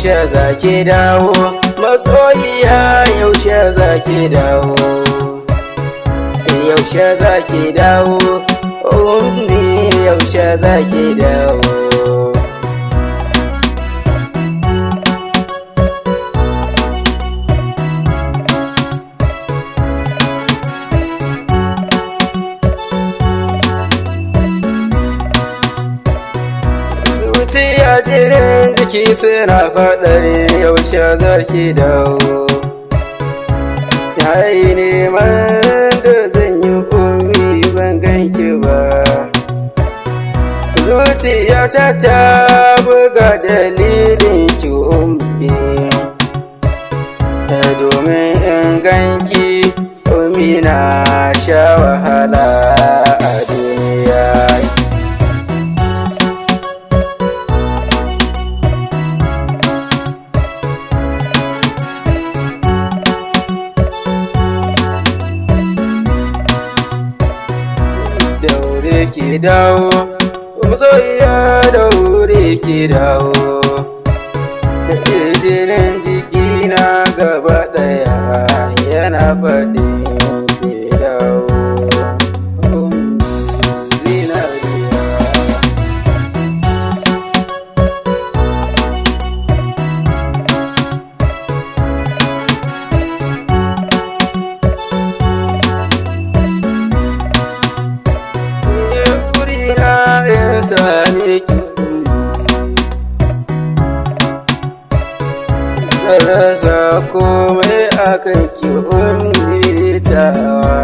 yaushe zaki dawo, masoyiya yaushe zaki dawo, yaushe zaki dawo, ummi yaushe zaki dawo. Zuciya jirin jiki suna faɗari yaushe zaki dawo, yayi neman da zan yi ummi ban ganki ba. Zuciya ta buga dalilin ki ummi, domin in ganki ummi na sha wahala a duniya. Daure ki dawo, masoyiya daure ki dawo, jinin jikina gaba ɗaya yana faɗin ki dawo, zinariya. Sani ki sarasa komai akan ki ummitawa,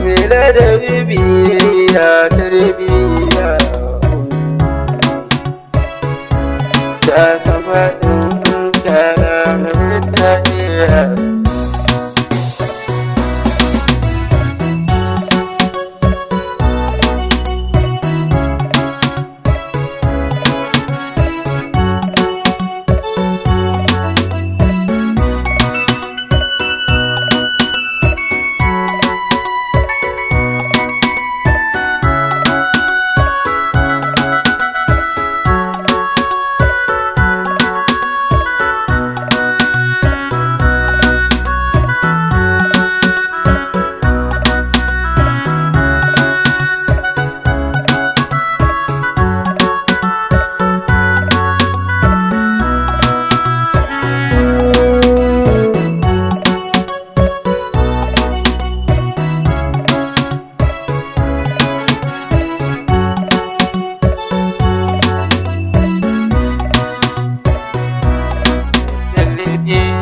me ladabi biya tarbiya ta san faɗin kalamin daɗiya.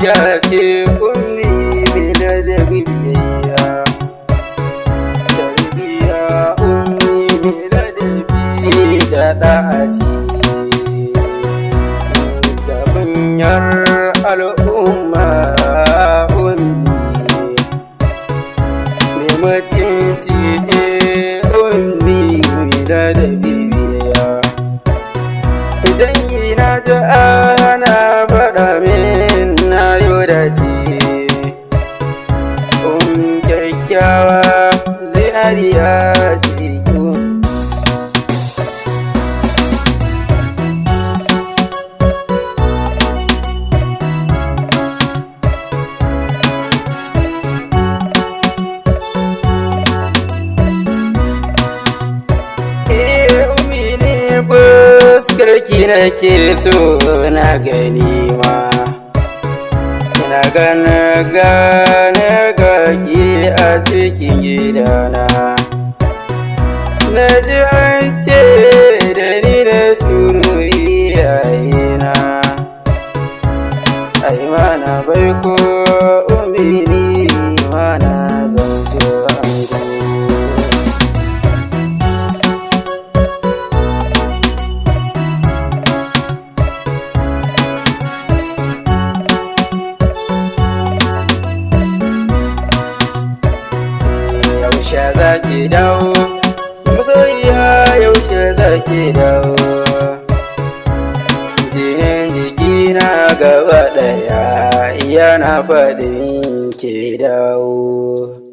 Ya ce ummi mina da biyayya, tarbiya ummi mina da bi da ɗaci, da kunyar al'umma ummi, mai mutunci ce ummi mina da biyayya. Idan ina ta ana faɗa min na yau da ce, kyakkyawa zinariya ce ku. Ummi ne fuskarki nake so na gani ma, na gane gaki a cikin gidana, na ji an ce da ni na turo iyayena, ai mana bai ko umini mana zanto ango. Yaushe zaki dawo, masoyiya yaushe zaki dawo, jinin jikina gaba ɗaya yana faɗin ki dawo.